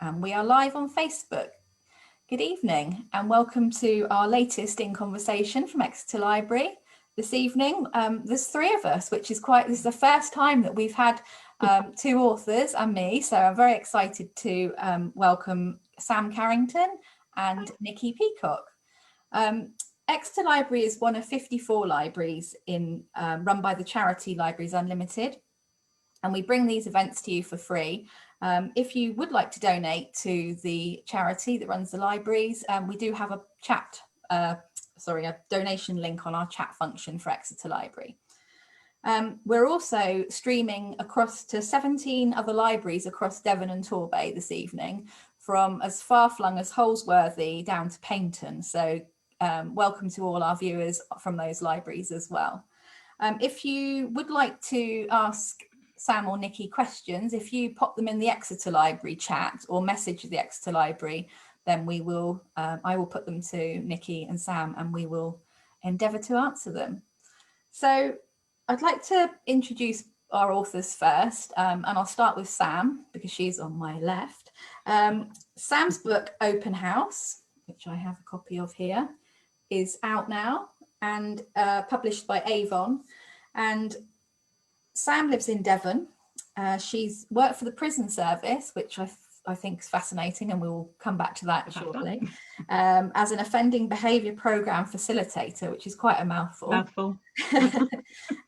and we are live on Facebook. Good evening and welcome to our latest In Conversation from Exeter Library. This evening, there's three of us, which is this is the first time that we've had two authors and me, so I'm very excited to welcome Sam Carrington and Nikki Peacock. Exeter Library is one of 54 libraries run by the charity Libraries Unlimited, and we bring these events to you for free. If you would like to donate to the charity that runs the libraries, we do have a donation link on our chat function for Exeter Library. We're also streaming across to 17 other libraries across Devon and Torbay this evening, from as far-flung as Holsworthy down to Paynton. So welcome to all our viewers from those libraries as well. If you would like to ask Sam or Nikki questions, if you pop them in the Exeter Library chat or message the Exeter Library, then I will put them to Nikki and Sam and we will endeavour to answer them. So I'd like to introduce our authors first, and I'll start with Sam because she's on my left. Sam's book Open House, which I have a copy of here, is out now and published by Avon. And Sam lives in Devon. She's worked for the prison service, which I think is fascinating, and we'll come back to that shortly, as an offending behaviour programme facilitator, which is quite a mouthful.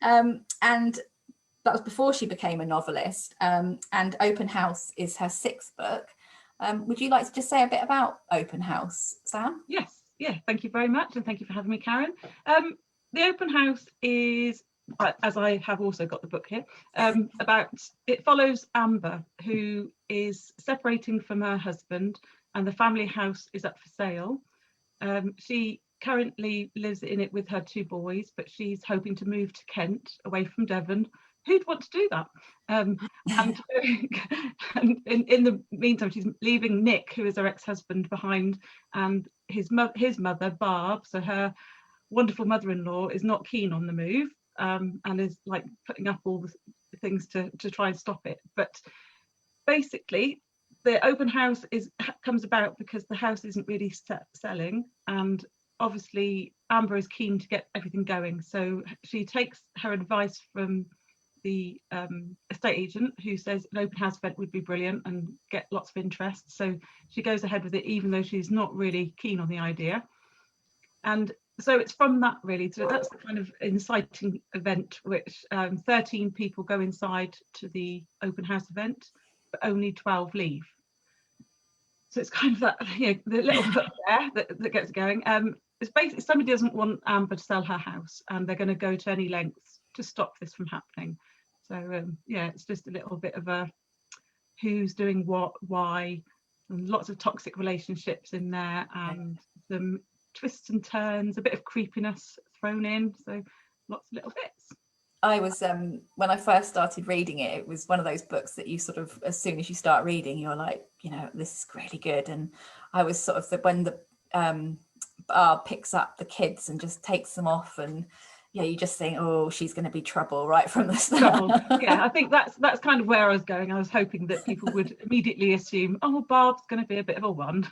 And that was before she became a novelist, and Open House is her sixth book. Would you like to just say a bit about Open House, Sam? Yes, yeah, thank you very much, and thank you for having me, Karen. The Open House is, as I have also got the book here, it follows Amber, who is separating from her husband and the family house is up for sale. She currently lives in it with her two boys, but she's hoping to move to Kent, away from Devon. Who'd want to do that? And in the meantime, she's leaving Nick, who is her ex-husband, behind, and his mother, Barb, so her wonderful mother-in-law, is not keen on the move. And is like putting up all the things to try and stop it. But basically, the open house comes about because the house isn't really selling, and obviously Amber is keen to get everything going. So she takes her advice from the estate agent, who says an open house event would be brilliant and get lots of interest. So she goes ahead with it, even though she's not really keen on the idea. And so it's from that really, so that's the kind of inciting event, which 13 people go inside to the open house event, but only 12 leave. So it's kind of that, the little hook there that gets going. It's basically somebody doesn't want Amber to sell her house, and they're going to go to any lengths to stop this from happening. So it's just a little bit of a who's doing what, why, and lots of toxic relationships in there, and some twists and turns, a bit of creepiness thrown in, so lots of little bits. I was when I first started reading it, it was one of those books that you sort of, as soon as you start reading, you're like, this is really good. And I was sort of when the Barb picks up the kids and just takes them off, and you just think, oh, she's going to be trouble right from the start. I think that's kind of where I was going. I was hoping that people would immediately assume, oh, Barb's going to be a bit of a one.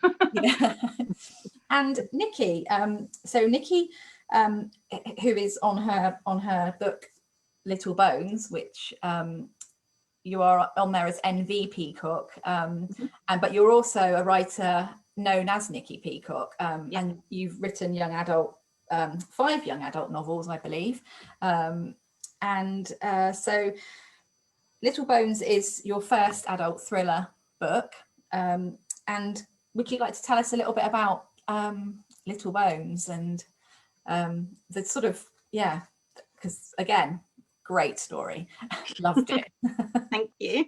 And Nikki, so Nikki, who is on her book Little Bones, which you are on there as NV Peacock, but you're also a writer known as Nikki Peacock, and you've written young adult, 5 young adult novels, I believe, so Little Bones is your first adult thriller book, and would you like to tell us a little bit about Little Bones and the sort of, because again, great story. Loved it. Thank you.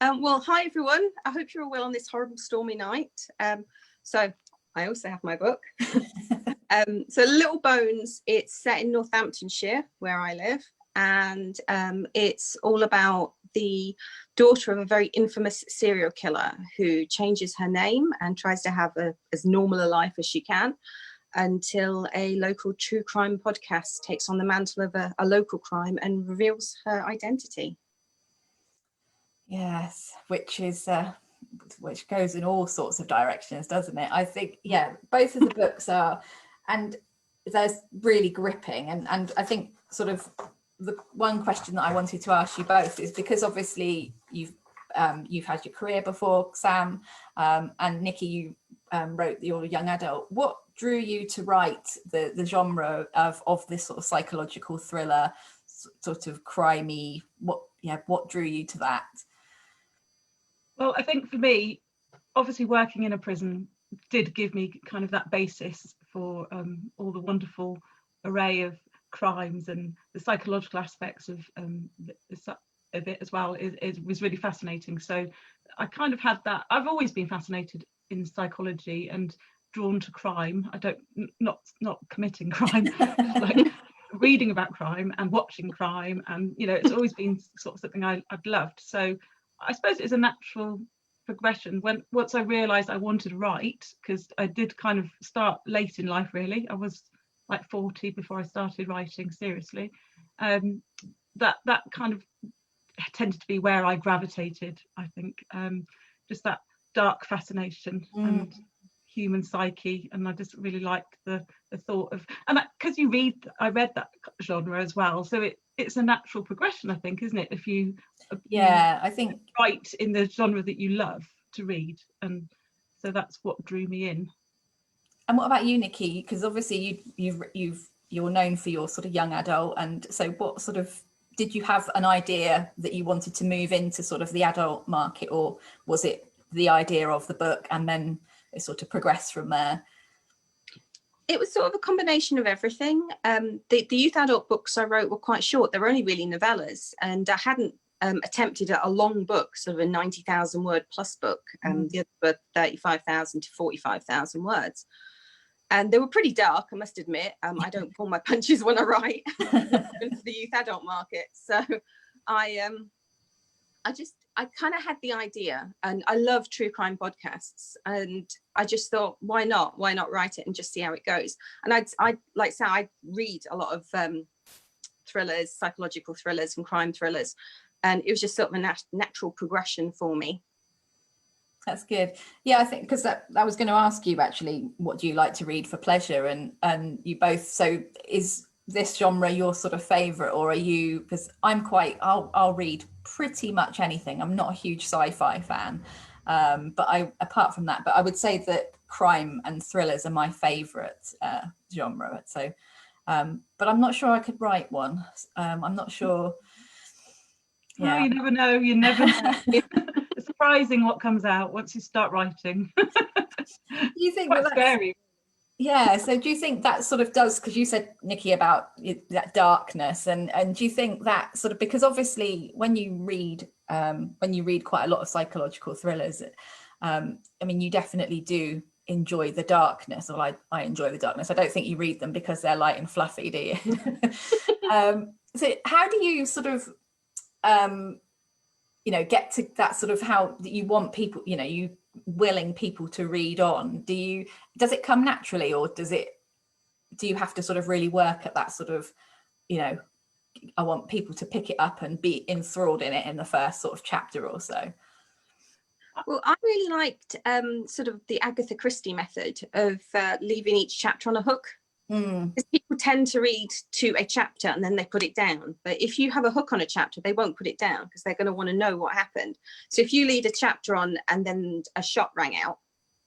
Well, hi everyone. I hope you're all well on this horrible stormy night. So I also have my book. So Little Bones, it's set in Northamptonshire, where I live, and it's all about the daughter of a very infamous serial killer who changes her name and tries to have as normal a life as she can, until a local true crime podcast takes on the mantle of a local crime and reveals her identity. Yes, which is which goes in all sorts of directions, doesn't it? I think, yeah, both of the books are, and they're really gripping. And I think sort of the one question that I wanted to ask you both is, because obviously you've had your career before, Sam, and Nikki, you wrote your young adult. What drew you to write the genre of this sort of psychological thriller, sort of crimey? What drew you to that? Well, I think for me, obviously working in a prison did give me kind of that basis for all the wonderful array of crimes, and the psychological aspects of it as well was really fascinating. So I kind of had that. I've always been fascinated in psychology and drawn to crime. I don't, not committing crime, like reading about crime and watching crime, and it's always been sort of something I've loved. So I suppose it's a natural progression once I realized I wanted to write, because I did kind of start late in life, really. I was like 40 before I started writing seriously. That kind of tended to be where I gravitated, I think. Just that dark fascination and human psyche, and I just really liked the thought of, and because I read that genre as well, so it's a natural progression, I think, isn't it, if you I think write in the genre that you love to read. And so that's what drew me in. And what about you, Nikki? Because obviously you're known for your sort of young adult, and so what sort of, did you have an idea that you wanted to move into sort of the adult market, or was it the idea of the book and then it sort of progressed from there? It was sort of a combination of everything. The youth adult books I wrote were quite short. They were only really novellas, and I hadn't attempted a long book, sort of a 90,000 word plus book. The other were 35,000 to 45,000 words. And they were pretty dark, I must admit. I don't pull my punches when I write into the youth adult market. So I kind of had the idea, and I love true crime podcasts, and I just thought, why not write it and just see how it goes. And I like say, I read a lot of thrillers, psychological thrillers and crime thrillers, and it was just sort of a natural progression for me. That's good. Yeah, I think, because I was going to ask you actually, what do you like to read for pleasure, and you both, so is this genre your sort of favorite, or are you, because I'll read pretty much anything. I'm not a huge sci-fi fan, but apart from that, but I would say that crime and thrillers are my favorite genre. So but I'm not sure I could write one. I'm not sure. Yeah. Oh, you never know. It's surprising what comes out once you start writing. Do you think quite scary? Yeah, so do you think that sort of does, because you said, Nikki, about that darkness, and do you think that sort of, because obviously when you read quite a lot of psychological thrillers, I mean, you definitely do enjoy the darkness, or I enjoy the darkness. I don't think you read them because they're light and fluffy, do you? So how do you sort of get to that sort of, how that you want people, you willing people to read on? Does it come naturally, or do you have to sort of really work at that sort of, I want people to pick it up and be enthralled in it in the first sort of chapter or so? Well, I really liked sort of the Agatha Christie method of leaving each chapter on a hook. Because people tend to read to a chapter and then they put it down. But if you have a hook on a chapter, they won't put it down because they're going to want to know what happened. So if you lead a chapter on and then a shot rang out,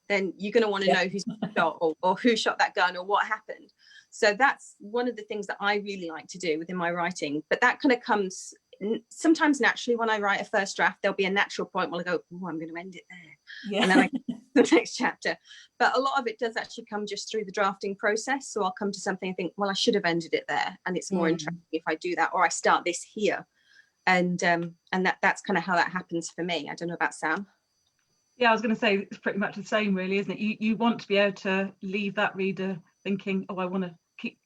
then you're going to want to know who's shot or who shot that gun or what happened. So that's one of the things that I really like to do within my writing. But that kind of comes sometimes naturally. When I write a first draft, there'll be a natural point where I go, oh, I'm going to end it there. And then I get the next chapter. But a lot of it does actually come just through the drafting process. So I'll come to something and think, well, I should have ended it there, and it's more interesting if I do that, or I start this here. And that's kind of how that happens for me. I don't know about Sam. Yeah, I was going to say it's pretty much the same, really, isn't it? You want to be able to leave that reader thinking, oh, I want to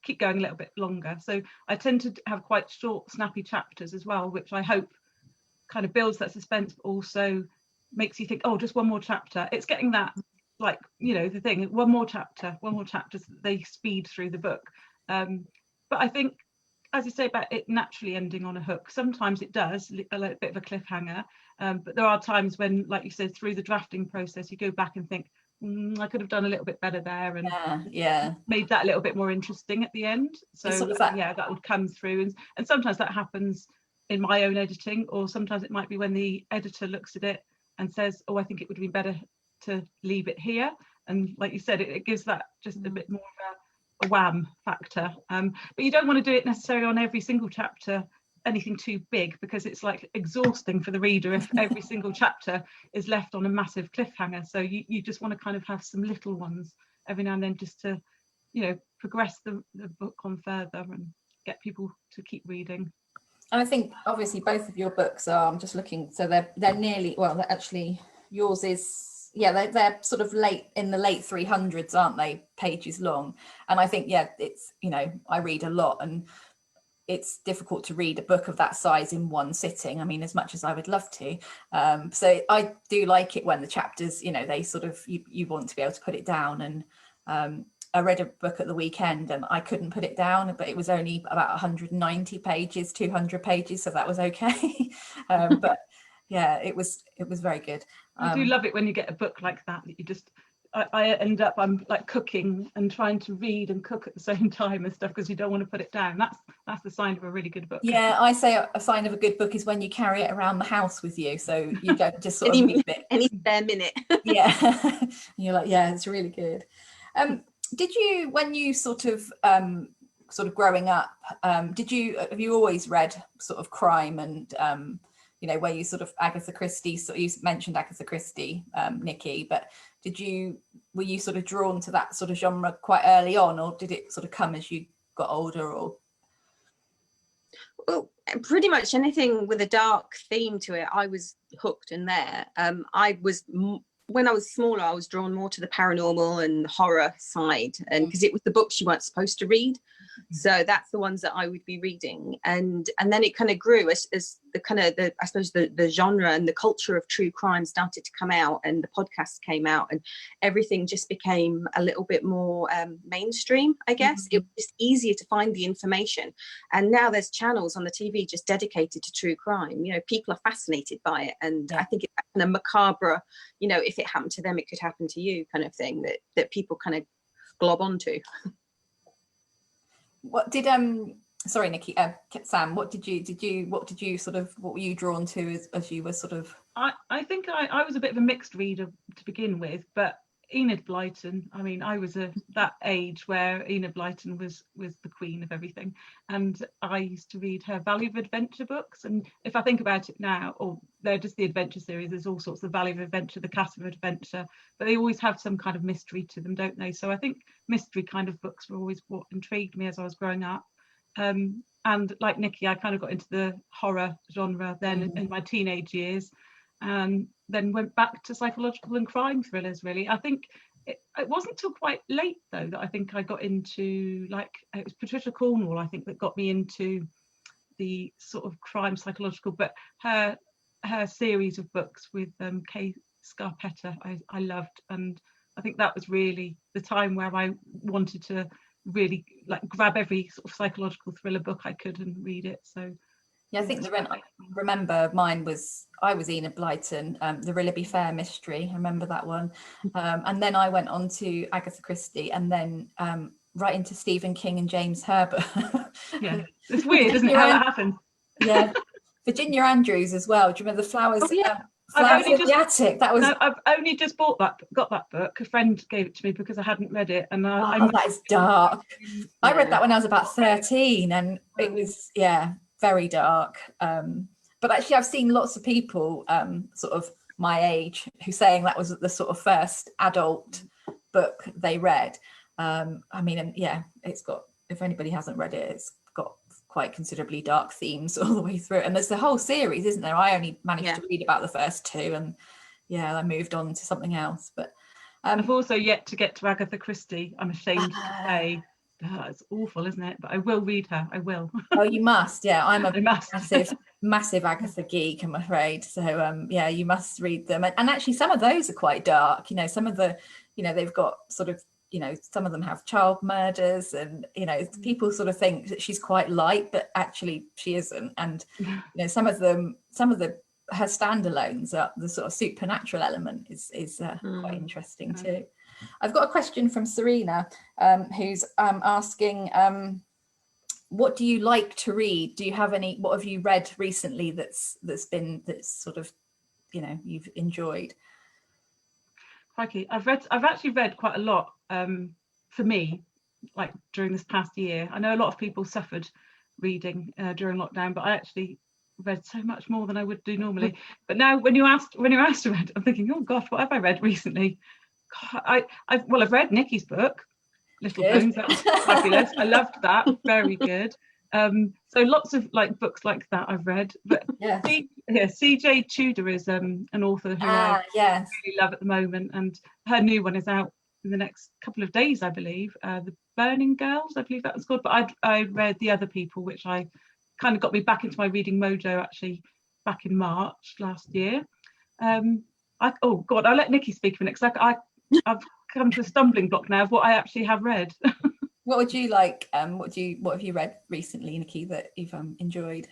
keep going a little bit longer. So I tend to have quite short, snappy chapters as well, which I hope kind of builds that suspense, but also makes you think, oh, just one more chapter. It's getting that, like, the thing, one more chapter, so they speed through the book. But I think, as you say about it naturally ending on a hook, sometimes it does, a little bit of a cliffhanger. But there are times when, like you said, through the drafting process, you go back and think, I could have done a little bit better there, and made that a little bit more interesting at the end. So sort of that, that would come through, and sometimes that happens in my own editing, or sometimes it might be when the editor looks at it and says, oh, I think it would have been better to leave it here. And like you said, it gives that just a bit more of a wham factor. But you don't want to do it necessarily on every single chapter, anything too big, because it's like exhausting for the reader if every single chapter is left on a massive cliffhanger. So you just want to kind of have some little ones every now and then, just to, you know, progress the book on further and get people to keep reading. And I think obviously both of your books are, I'm just looking, so they're nearly, well, actually yours is, they're sort of late 300s, aren't they, pages long. And I think, it's, you know, I read a lot, and it's difficult to read a book of that size in one sitting. I mean, as much as I would love to. So I do like it when the chapters, you know, they sort of, you want to be able to put it down. And I read a book at the weekend and I couldn't put it down, but it was only about 190 pages, 200 pages. So that was okay. But yeah, it was very good. I do love it when you get a book like that you just, I end up, I'm like cooking and trying to read and cook at the same time and stuff, because you don't want to put it down. That's the sign of a really good book. Yeah, I say a sign of a good book is when you carry it around the house with you, so you don't just sort of read it any spare minute. Yeah. You're like, yeah, it's really good. Did you, when you sort of growing up, have you always read sort of crime and you know, where you sort of Agatha Christie, so you mentioned Agatha Christie, Nikki, but were you sort of drawn to that sort of genre quite early on, or did it sort of come as you got older? Or well, pretty much anything with a dark theme to it, I was hooked in there. When I was smaller, I was drawn more to the paranormal and horror side, and because it was the books you weren't supposed to read. So that's the ones that I would be reading, and then it kind of grew as the kind of I suppose the genre and the culture of true crime started to come out, and the podcasts came out, and everything just became a little bit more mainstream, I guess. It was just easier to find the information, and now there's channels on the TV just dedicated to true crime. You know, people are fascinated by it, and I think it's kind of macabre, you know, if it happened to them, it could happen to you kind of thing that people kind of glob onto. What did sorry, Nikki, Sam, what were you drawn to as you were sort of? I think I was a bit of a mixed reader to begin with, but Enid Blyton, I mean, I was that age where Enid Blyton was the queen of everything, and I used to read her Valley of Adventure books. And if I think about it now, or they're just the adventure series, there's all sorts of Valley of Adventure, the Castle of Adventure, but they always have some kind of mystery to them, don't they? So I think mystery kind of books were always what intrigued me as I was growing up. And like Nikki, I kind of got into the horror genre then in my teenage years, and then went back to psychological and crime thrillers, really. I think it wasn't till quite late, though, that I think I got into, like, it was Patricia Cornwall, I think, that got me into the sort of crime psychological, but her series of books with Kay Scarpetta, I loved, and I think that was really the time where I wanted to really like grab every sort of psychological thriller book I could and read it. So yeah, I think I remember mine was, I was Enid Blyton, the Willoughby Fair mystery. I remember that one. And then I went on to Agatha Christie, and then right into Stephen King and James Herbert. Yeah, it's weird, isn't it, how that happened? Yeah, Virginia Andrews as well. Do you remember the Flowers? Oh, yeah. Flowers in the Attic. That was. No, I've only just got that book. A friend gave it to me because I hadn't read it, and that is dark. Yeah. I read that when I was about 13, and it was very dark. But actually, I've seen lots of people sort of my age who saying that was the sort of first adult book they read. I mean, and it's got, if anybody hasn't read it, it's got quite considerably dark themes all the way through, and there's the whole series, isn't there? I only managed to read about the first two, and I moved on to something else. But I've also yet to get to Agatha Christie. I'm ashamed to say. It's awful, isn't it? But I will read her. I will. Oh, you must. Yeah, I'm a massive Agatha geek, I'm afraid. So you must read them. And actually, some of those are quite dark. You know, some of the, they've got sort of, some of them have child murders, and people sort of think that she's quite light, but actually she isn't. And some of the her standalones, the sort of supernatural element is quite interesting too. I've got a question from Serena, who's asking, what do you like to read? Do you have any? What have you read recently that's sort of, you know, you've enjoyed? Crikey, I've actually read quite a lot. For me, like during this past year, I know a lot of people suffered reading during lockdown, but I actually read so much more than I would do normally. But now, when you're asked to read, I'm thinking, oh gosh, what have I read recently? God, I've read Nikki's book, Little Bones. That was fabulous. I loved that. Very good. So lots of like books like that I've read. But yeah, CJ Tudor is an author who I really love at the moment, and her new one is out in the next couple of days, I believe. The Burning Girls, I believe that was called. But I read The Other People, which I kind of got me back into my reading mojo actually back in March last year. Oh God, I'll let Nikki speak for a minute, because I've come to a stumbling block now of what I actually have read. What would you like? What have you read recently, Nikki, that you've enjoyed?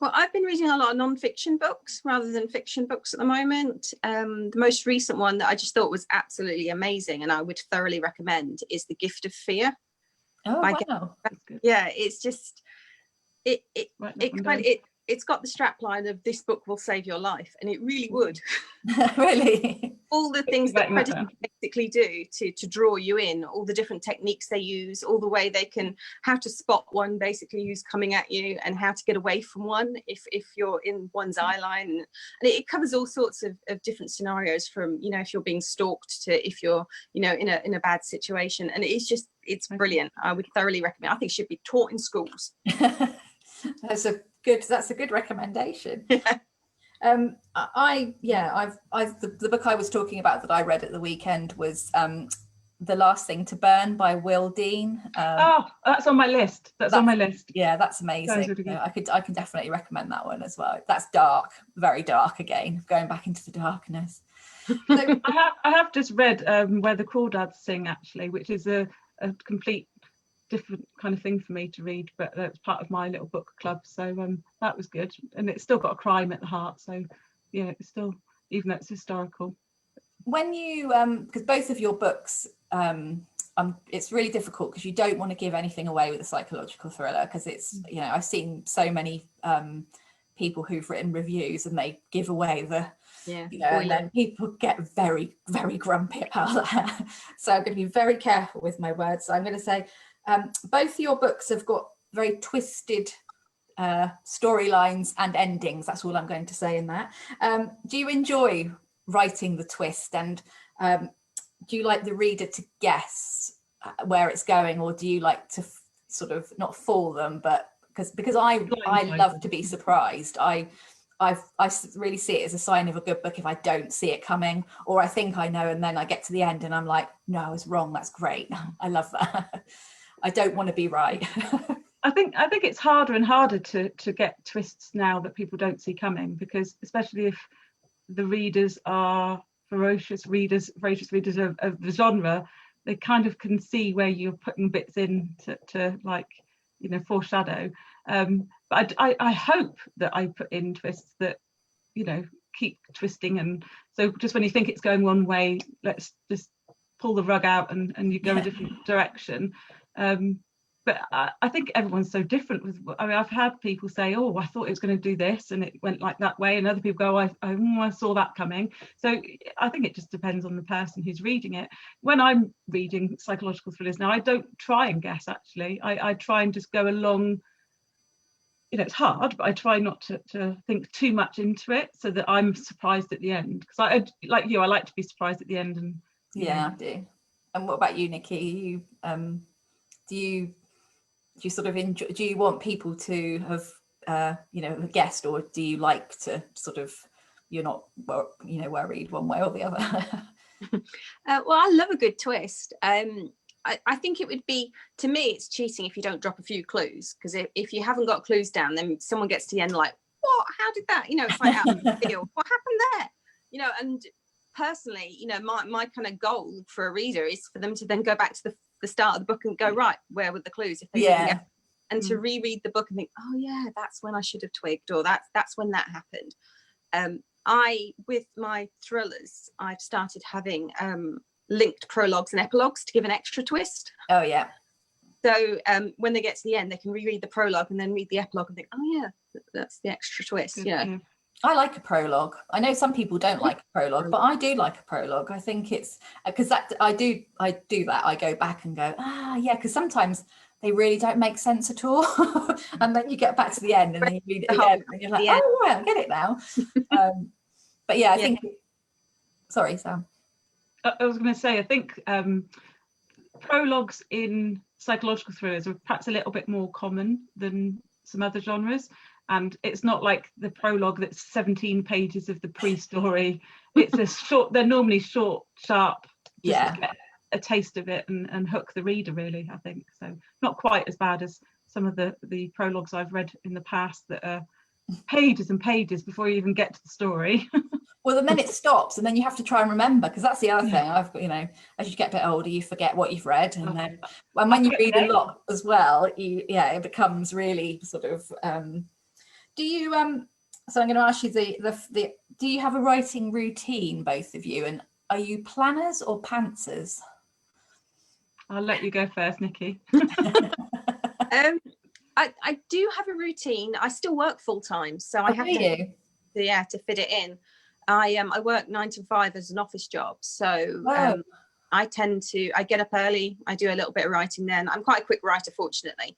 Well, I've been reading a lot of non-fiction books rather than fiction books at the moment. The most recent one that I just thought was absolutely amazing and I would thoroughly recommend is The Gift of Fear. Oh, wow. Yeah, it's just it's got the strapline of "this book will save your life," and it really would. Really? All the things that predators basically do to draw you in, all the different techniques they use, all the way they can, how to spot one basically who's coming at you, and how to get away from one if you're in one's eye line. And it covers all sorts of different scenarios, from, you know, if you're being stalked to if you're, you know, in a bad situation. And it's brilliant. I would thoroughly recommend. I think it should be taught in schools. That's a good recommendation. The book I was talking about that I read at the weekend was The Last Thing to Burn by Will Dean. That's on my list. That's on my list. Yeah, that's amazing. Really, yeah, I can definitely recommend that one as well. That's dark, very dark again, going back into the darkness. So, I have just read Where the Crawdads Sing, actually, which is a complete different kind of thing for me to read, but it's part of my little book club, so that was good, and it's still got a crime at the heart, so yeah, it's still, even though it's historical. When you because both of your books, it's really difficult because you don't want to give anything away with a psychological thriller, because it's, you know, I've seen so many people who've written reviews and they give away you know, and then people get very, very grumpy about that. So I'm going to be very careful with my words. So I'm going to say both your books have got very twisted storylines and endings. That's all I'm going to say in that. Do you enjoy writing the twist, and do you like the reader to guess where it's going, or do you like to sort of not fool them, but because I love to be surprised. I really see it as a sign of a good book if I don't see it coming, or I think I know and then I get to the end and I'm like, no, I was wrong. That's great. I love that. I don't want to be right. I think it's harder and harder to get twists now that people don't see coming, because especially if the readers are voracious readers of the genre, they kind of can see where you're putting bits in to like, you know, foreshadow. But I hope that I put in twists that, you know, keep twisting, and so just when you think it's going one way, let's just pull the rug out and you go a different direction. But I think everyone's so different. I mean, I've had people say, oh, I thought it was going to do this and it went like that way, and other people go, I saw that coming. So I think it just depends on the person who's reading it. When I'm reading psychological thrillers now, I don't try and guess, actually. I try and just go along. You know, it's hard, but I try not to think too much into it, so that I'm surprised at the end. Because I like you, I like to be surprised at the end. And yeah, I do. And what about you, Nikki? Do you sort of enjoy, do you want people to have you know, guessed, or do you like to sort of, you're not, you know, worried one way or the other? Well, I love a good twist. I think it would be, to me, it's cheating if you don't drop a few clues, because if you haven't got clues down, then someone gets to the end like, what, how did that, you know, it's like out of the field, what happened there, you know. And personally, you know, my kind of goal for a reader is for them to then go back to the start of the book and go, right, where were the clues, if they didn't get, and to reread the book and think, oh yeah, that's when I should have twigged, or that's when that happened. With my thrillers, I've started having linked prologues and epilogues to give an extra twist. Oh yeah. So when they get to the end, they can reread the prologue and then read the epilogue and think, oh yeah, that's the extra twist. Good, Yeah. yeah. I like a prologue. I know some people don't like a prologue, but I do like a prologue. I think it's because that I do that. I go back and go, yeah, because sometimes they really don't make sense at all. And then you get back to the end and then you read it again and you're like, oh right, I get it now. But yeah, I think, sorry, Sam. I was going to say, I think prologues in psychological thrillers are perhaps a little bit more common than some other genres. And it's not like the prologue that's 17 pages of the pre-story. It's a short, they're normally short, sharp, just to get a taste of it and hook the reader, really, I think. So not quite as bad as some of the prologues I've read in the past that are pages and pages before you even get to the story. Well, and then it stops and then you have to try and remember, because that's the other thing. I've got, as you get a bit older, you forget what you've read. And then when you read a lot as well, it becomes really sort of, do you, so I'm going to ask you do you have a writing routine, both of you? And are you planners or pantsers? I'll let you go first, Nikki. I do have a routine. I still work full time, so I have to fit it in. I work 9 to 5 as an office job, so I get up early. I do a little bit of writing then. I'm quite a quick writer, fortunately.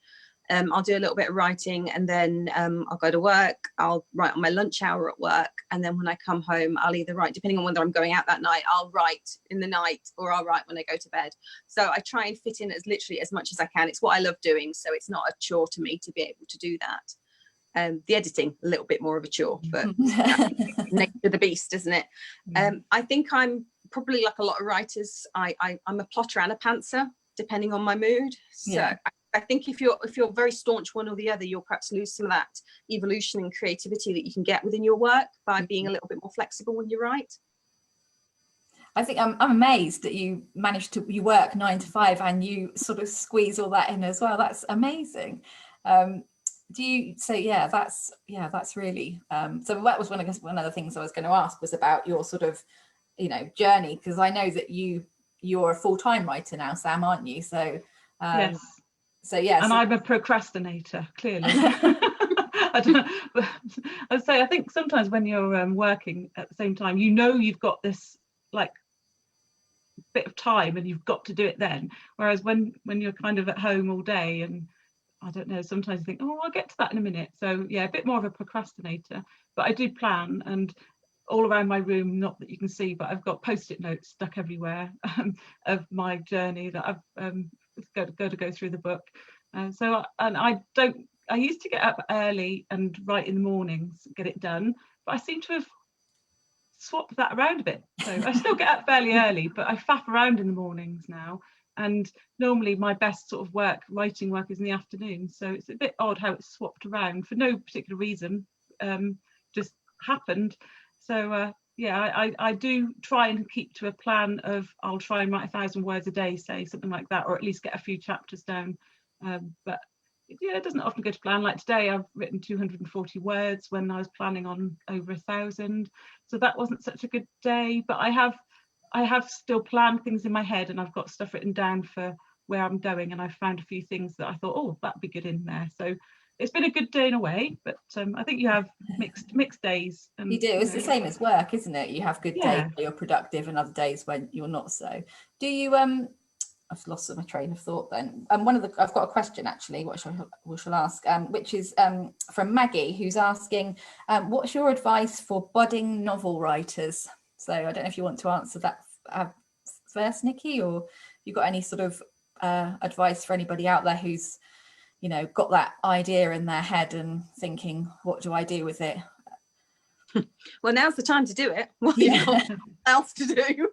I'll do a little bit of writing and then I'll go to work. I'll write on my lunch hour at work, and then when I come home, I'll either write, depending on whether I'm going out that night, I'll write in the night or I'll write when I go to bed. So I try and fit in as literally as much as I can. It's what I love doing, so it's not a chore to me to be able to do that. The editing, a little bit more of a chore, but nature of the beast, isn't it? I think I'm probably like a lot of writers. I'm a plotter and a pantser, depending on my mood. So I think if you're very staunch one or the other, you'll perhaps lose some of that evolution and creativity that you can get within your work by being a little bit more flexible when you write. I think I'm amazed that you you work 9 to 5 and you sort of squeeze all that in as well. That's amazing. That's really so that was one of the things I was going to ask was about your sort of journey, because I know that you're a full-time writer now, Sam, aren't you? So yes. So yes, and I'm a procrastinator, clearly. I don't know. I'd say I think sometimes when you're working at the same time, you've got this like bit of time and you've got to do it then. Whereas when you're kind of at home all day, and I don't know, sometimes you think, oh, I'll get to that in a minute. So yeah, a bit more of a procrastinator. But I do plan, and all around my room, not that you can see, but I've got post-it notes stuck everywhere of my journey that I've go through the book. I used to get up early and write in the mornings, get it done, but I seem to have swapped that around a bit. So I still get up fairly early, but I faff around in the mornings now. And normally my best sort of writing work is in the afternoon. So it's a bit odd how it's swapped around for no particular reason, just happened. So I do try and keep to a plan of I'll try and write 1,000 words a day, say something like that, or at least get a few chapters down. But it doesn't often go to plan. Like today, I've written 240 words when I was planning on over 1,000. So that wasn't such a good day. But I have still planned things in my head, and I've got stuff written down for where I'm going, and I've found a few things that I thought, oh, that'd be good in there. So it's been a good day in a way, but I think you have mixed days. And, you do. It's the same as work, isn't it? You have good days where you're productive and other days when you're not so. Do you? I've lost my train of thought then. I've got a question actually, which we shall ask, which is from Maggie, who's asking, what's your advice for budding novel writers? So I don't know if you want to answer that first, Nikki, or you got any sort of advice for anybody out there who's got that idea in their head and thinking, what do I do with it? Well, now's the time to do it. What you've got else to do.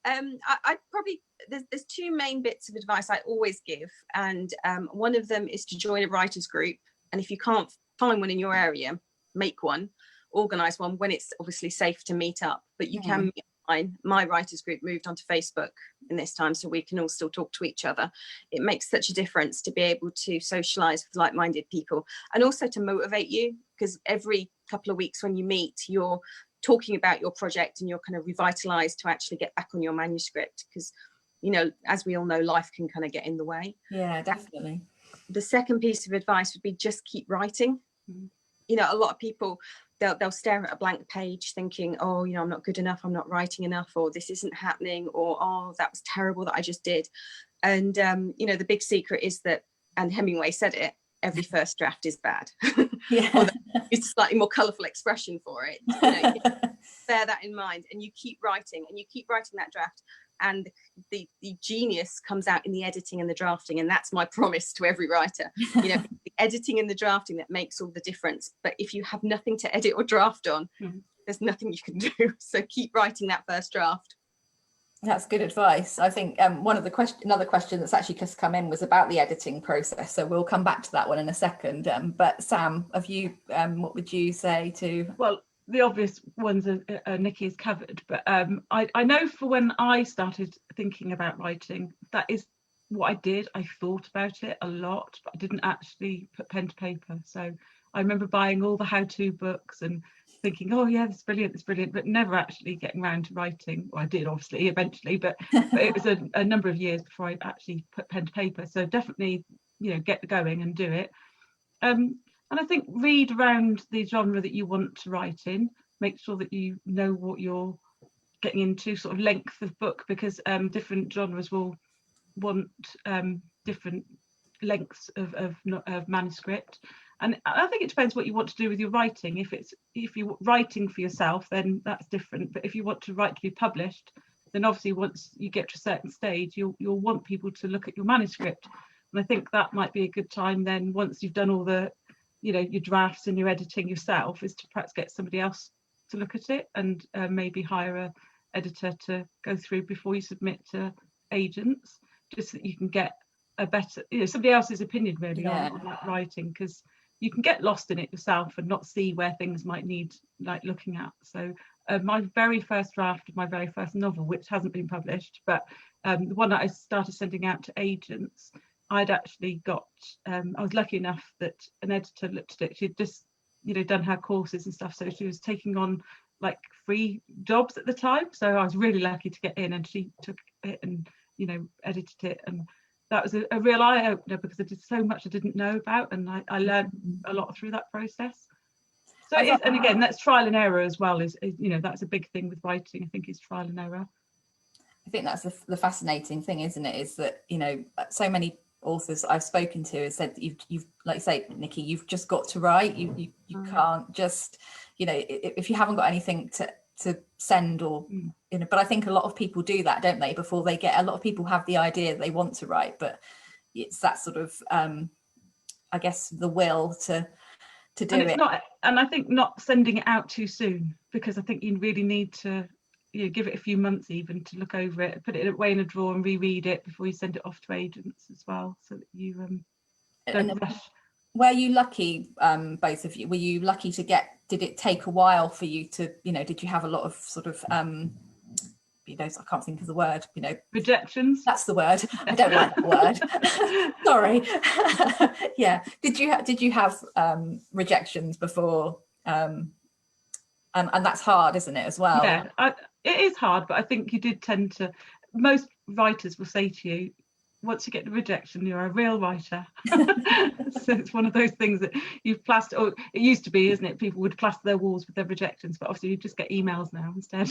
I probably there's two main bits of advice I always give, and one of them is to join a writers group, and if you can't find one in your area, make one, organize one when it's obviously safe to meet up, but you can meet my writers group moved onto Facebook in this time, so we can all still talk to each other. It makes such a difference to be able to socialize with like-minded people, and also to motivate you, because every couple of weeks when you meet, you're talking about your project and you're kind of revitalized to actually get back on your manuscript, because, you know, as we all know, life can kind of get in the way. Yeah, definitely. The second piece of advice would be just keep writing. You know, a lot of people, they'll stare at a blank page thinking, oh, you know, I'm not good enough, I'm not writing enough, or this isn't happening, or oh, that was terrible that I just did. And you know, the big secret is that, and Hemingway said it, every first draft is bad. Yeah. It's a slightly more colourful expression for it. You know, bear that in mind, and you keep writing that draft, and the genius comes out in the editing and the drafting. And that's my promise to every writer. You know, the editing and the drafting that makes all the difference. But if you have nothing to edit or draft on, there's nothing you can do. So keep writing that first draft. That's good advice. I think another question that's actually just come in was about the editing process. So we'll come back to that one in a second. But Sam, what would you say to? Well, the obvious ones are Nikki's covered, but I know for when I started thinking about writing, that is what I did. I thought about it a lot, but I didn't actually put pen to paper. So I remember buying all the how-to books and thinking, oh yeah, this is brilliant, but never actually getting around to writing. Well, I did obviously eventually, but it was a number of years before I actually put pen to paper. So definitely, you know, get going and do it. And I think read around the genre that you want to write in, make sure that you know what you're getting into, sort of length of book, because different genres will want different lengths of manuscript. And I think it depends what you want to do with your writing. If you're writing for yourself, then that's different. But if you want to write to be published, then obviously once you get to a certain stage, you'll want people to look at your manuscript. And I think that might be a good time then, once you've done all the, you know, your drafts and your editing yourself, is to perhaps get somebody else to look at it, and maybe hire a editor to go through before you submit to agents, just so that you can get a better, you know, somebody else's opinion really on that writing, because you can get lost in it yourself and not see where things might need like looking at. So my very first draft of my very first novel, which hasn't been published, but the one that I started sending out to agents, I'd actually got, I was lucky enough that an editor looked at it. She'd just, you know, done her courses and stuff, so she was taking on like free jobs at the time. So I was really lucky to get in, and she took it and, you know, edited it, and that was a real eye-opener, because I did so much I didn't know about, and I learned a lot through that process. So it is, and again, that's trial and error as well, is, you know, that's a big thing with writing, I think, is trial and error. I think that's the fascinating thing, isn't it, is that, you know, so many authors I've spoken to have said that you've like you say, Nikki, you've just got to write. You can't just, you know, if you haven't got anything to send, or you know, but I think a lot of people do that, don't they, before they get, a lot of people have the idea they want to write, but it's that sort of I guess the will to do and it's it. Not, and I think not sending it out too soon, because I think you really need to, you know, give it a few months even to look over it, put it away in a drawer and reread it before you send it off to agents as well, so that you don't rush. Were you lucky, both of you, were you lucky to get, did it take a while for you to, you know, did you have a lot of sort of you know, I can't think of the word, you know, rejections? That's the word. I don't like the word. Sorry. Yeah. Did you have rejections before? And that's hard, isn't it, as well? Yeah, it is hard, but I think you did tend to, most writers will say to you, once you get the rejection, you're a real writer. So it's one of those things that you've plastered, or it used to be, isn't it? People would plaster their walls with their rejections, but obviously you just get emails now instead.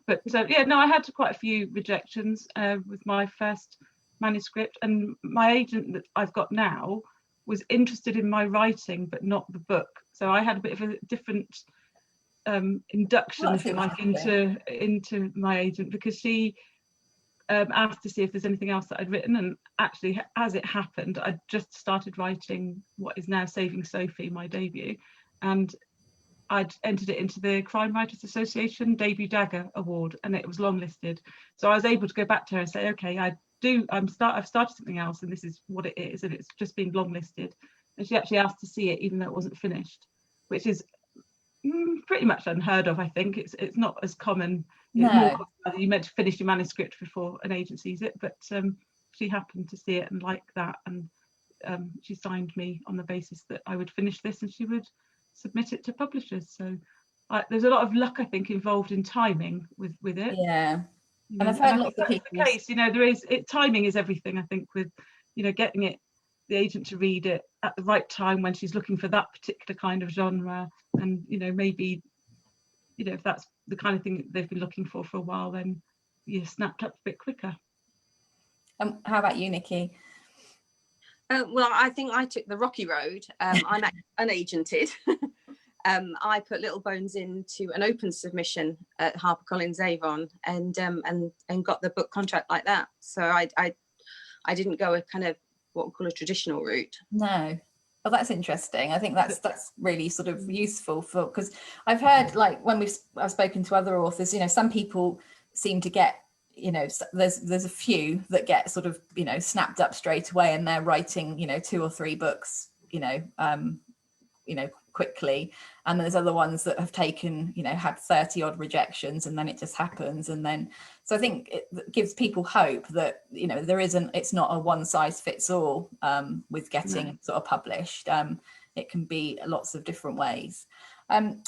But yeah, no, I had quite a few rejections with my first manuscript, and my agent that I've got now was interested in my writing, but not the book. So I had a bit of a different induction, if you like, into my agent, because she asked to see if there's anything else that I'd written, and actually, as it happened, I'd just started writing what is now Saving Sophie, my debut, and I'd entered it into the Crime Writers Association Debut Dagger Award, and it was longlisted. So I was able to go back to her and say, okay, I've started something else, and this is what it is, and it's just been longlisted. And she actually asked to see it, even though it wasn't finished, which is pretty much unheard of. I think it's not as common. No. It's more common. You meant to finish your manuscript before an agent sees it, but she happened to see it and like that, and she signed me on the basis that I would finish this and she would submit it to publishers. So there's a lot of luck, I think, involved in timing with it. Yeah. You And know, I've heard and lots of people. The case, you know, timing is everything. I think with, you know, getting the agent to read it at the right time when she's looking for that particular kind of genre, and you know, maybe, you know, if that's the kind of thing that they've been looking for a while, then you're snapped up a bit quicker. How about you, Nikki? Well, I think I took the rocky road. I'm unagented. I put Little Bones into an open submission at HarperCollins Avon, and got the book contract like that. So I didn't go a kind of what we call a traditional route. No. Well, that's interesting. I think that's really sort of useful for, because I've heard, like, when I've spoken to other authors, you know, some people seem to get, you know, there's a few that get sort of, you know, snapped up straight away, and they're writing, you know, 2 or 3 books, you know, quickly, and there's other ones that have taken, you know, had 30 odd rejections, and then it just happens. And then, so I think it gives people hope that, you know, it's not a one size fits all with getting sort of published. It can be lots of different ways.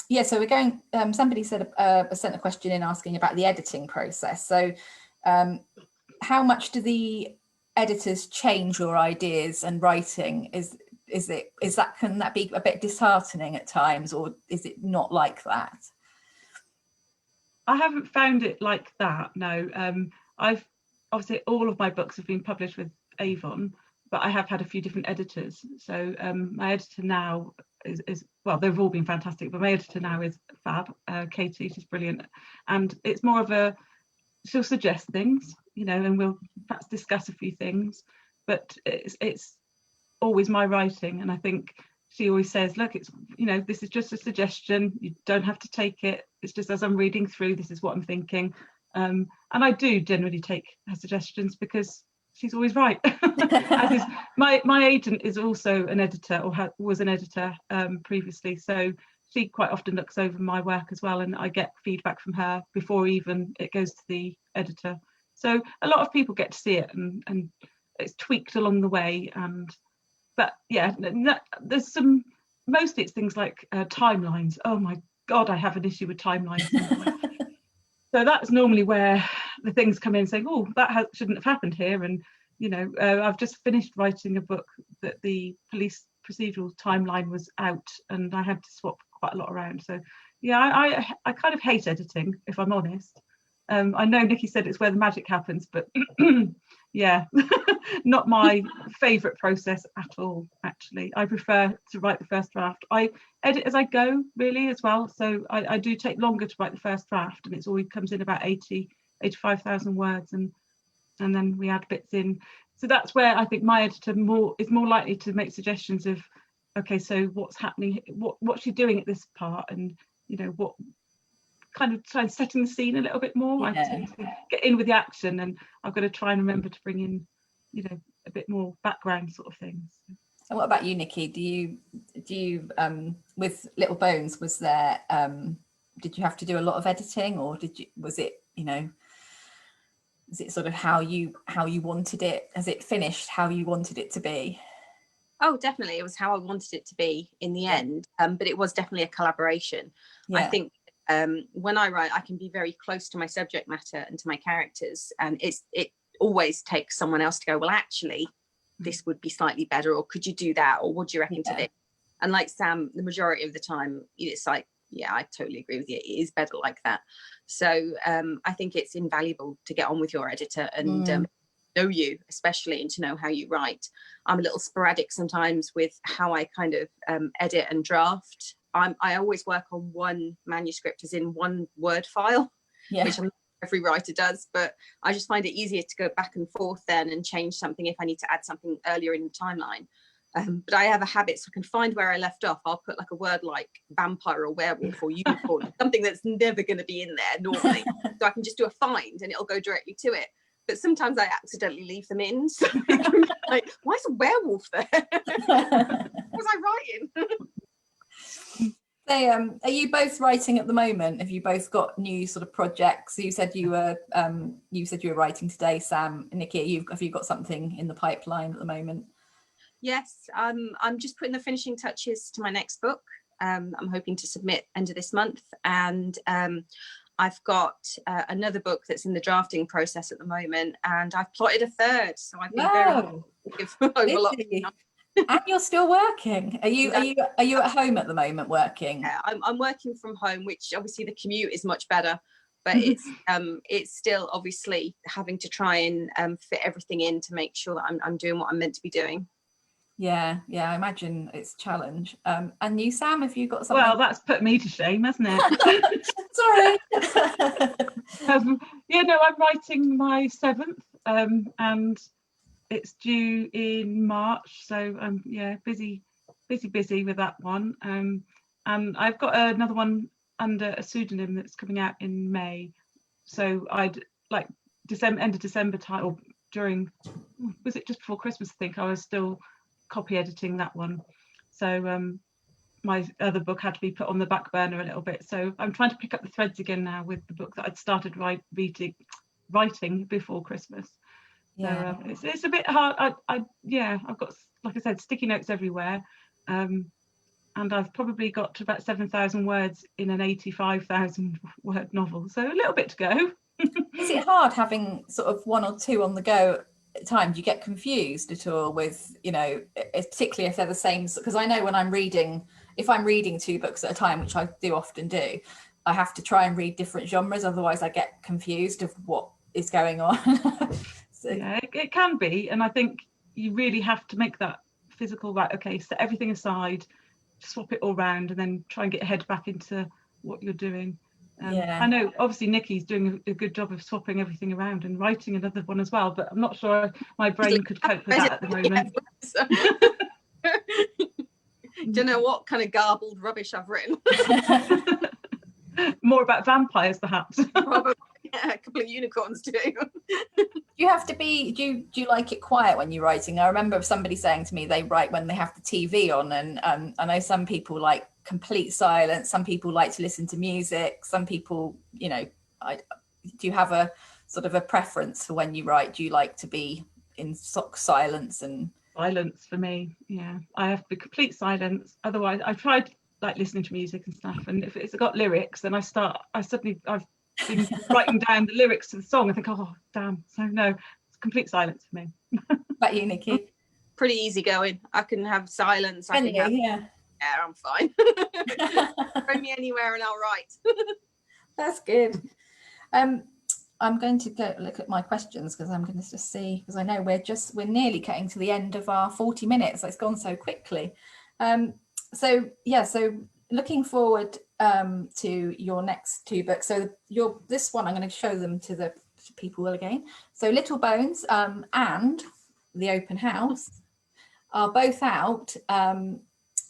Yeah, so we're going, somebody said sent a question in asking about the editing process. So how much do the editors change your ideas and writing? Can that be a bit disheartening at times, or is it not like that? I haven't found it like that, no. I've obviously, all of my books have been published with Avon, but I have had a few different editors. So my editor now is well, they've all been fantastic, but my editor now is fab. Katie, she's brilliant, and it's more of she'll suggest things, you know, and we'll perhaps discuss a few things, but it's always my writing. And I think she always says, look, it's, you know, this is just a suggestion, you don't have to take it, it's just as I'm reading through, this is what I'm thinking. And I do generally take her suggestions because she's always right. As is, my agent is also an editor, or was an editor previously, so she quite often looks over my work as well, and I get feedback from her before even it goes to the editor. So a lot of people get to see it, and it's tweaked along the way. But yeah, there's mostly it's things like timelines. Oh my God, I have an issue with timelines. So that's normally where the things come in saying, oh, that shouldn't have happened here. And, you know, I've just finished writing a book that the police procedural timeline was out, and I had to swap quite a lot around. So yeah, I kind of hate editing, if I'm honest. I know Nikki said it's where the magic happens, but yeah, not my favourite process at all, actually. I prefer to write the first draft. I edit as I go, really, as well. So I do take longer to write the first draft, and it's always comes in about 85,000 words, and then we add bits in. So that's where I think my editor is more likely to make suggestions of, okay, so what's happening, what's she doing at this part, and, you know, what kind of try and setting the scene a little bit more. Yeah. I tend to get in with the action, and I've got to try and remember to bring in, you know, a bit more background sort of things. And what about you, Nikki? Do you with Little Bones, was there did you have to do a lot of editing, or was it sort of how you wanted it? Has it finished how you wanted it to be? Oh, definitely, it was how I wanted it to be in the end, but it was definitely a collaboration. I think when I write, I can be very close to my subject matter and to my characters, and it always takes someone else to go, well, actually this would be slightly better, or could you do that, or what do you reckon to this? And like Sam, the majority of the time it's like, yeah, I totally agree with you, it is better like that. So I think it's invaluable to get on with your editor and know you, especially, and to know how you write. I'm a little sporadic sometimes with how I kind of edit and draft. I always work on one manuscript as in one Word file, which every writer does, but I just find it easier to go back and forth then and change something if I need to add something earlier in the timeline. But I have a habit, so I can find where I left off. I'll put like a word like vampire or werewolf or unicorn, something that's never going to be in there normally. So I can just do a find and it'll go directly to it. But sometimes I accidentally leave them in. So like, why is a werewolf there? What was I writing? They, are you both writing at the moment? Have you both got new sort of projects? You said you were writing today, Sam and Nikki. Have you got something in the pipeline at the moment? Yes, I'm just putting the finishing touches to my next book. I'm hoping to submit end of this month, and I've got another book that's in the drafting process at the moment, and I've plotted a third. So I've been very over lockdown. And you're still working. Are you at home at the moment working? Yeah, I'm working from home, which obviously the commute is much better, but it's still obviously having to try and fit everything in to make sure that I'm doing what I'm meant to be doing. Yeah, I imagine it's a challenge. And you, Sam, have you got something? Well, that's put me to shame, hasn't it? Sorry. Yeah, no, I'm writing my 7th, and it's due in March, so yeah, busy with that one. And I've got another one under a pseudonym that's coming out in May. So I'd like end of December time, or during, was it just before Christmas? I think I was still copy editing that one. So my other book had to be put on the back burner a little bit. So I'm trying to pick up the threads again now with the book that I'd started writing before Christmas. Yeah. So it's a bit hard. I've got, like I said, sticky notes everywhere, and I've probably got to about 7,000 words in an 85,000 word novel. So a little bit to go. Is it hard having sort of one or two on the go at a time? Do you get confused at all with, particularly if they're the same? Because I know when if I'm reading 2 books at a time, which I do often do, I have to try and read different genres. Otherwise I get confused of what is going on. So. Yeah, it can be. And I think you really have to make that physical, right, okay, set everything aside, swap it all around, and then try and get your head back into what you're doing. I know obviously Nikki's doing a good job of swapping everything around and writing another one as well, but I'm not sure my brain could cope with that at the moment. Don't know what kind of garbled rubbish I've written. More about vampires, perhaps. Probably, yeah, a couple of unicorns too. Do you like it quiet when you're writing? I remember somebody saying to me they write when they have the TV on, and I know some people like complete silence, some people like to listen to music, some people, do you have a sort of a preference for when you write? Do you like to be in silence? And silence for me, yeah, I have to be complete silence. Otherwise, I've tried like listening to music and stuff, and if it's got lyrics, then I've been writing down the lyrics to the song. I think, oh damn, so no, it's complete silence for me. About you, Nikki? Pretty easy going. I can have silence. Yeah, I'm fine. Bring me anywhere and I'll write. That's good. I'm going to go look at my questions because I'm going to just see, because I know we're nearly getting to the end of our 40 minutes. It's gone so quickly. So looking forward to your next 2 books. So this one, I'm going to show them to the people again. So Little Bones and The Open House are both out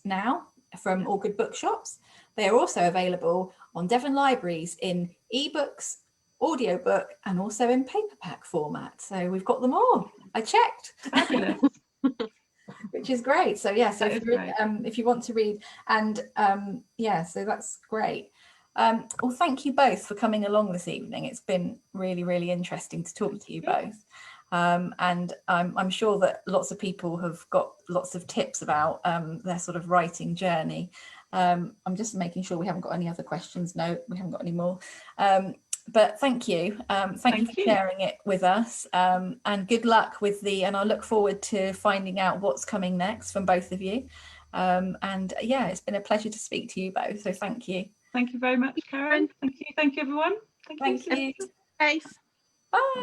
now from all good bookshops. They are also available on Devon Libraries in ebooks, audiobook, and also in paperback format. So we've got them all. I checked. Fabulous. Which is great. So if you want to read, and so that's great. Well, thank you both for coming along this evening. It's been really, really interesting to talk to you both. And I'm sure that lots of people have got lots of tips about their sort of writing journey. I'm just making sure we haven't got any other questions. No, we haven't got any more. But thank you. Thank you for sharing it with us, and good luck with and I look forward to finding out what's coming next from both of you. It's been a pleasure to speak to you both. So thank you. Thank you very much, Karen. Thank you everyone. Thank you. Safe. Bye.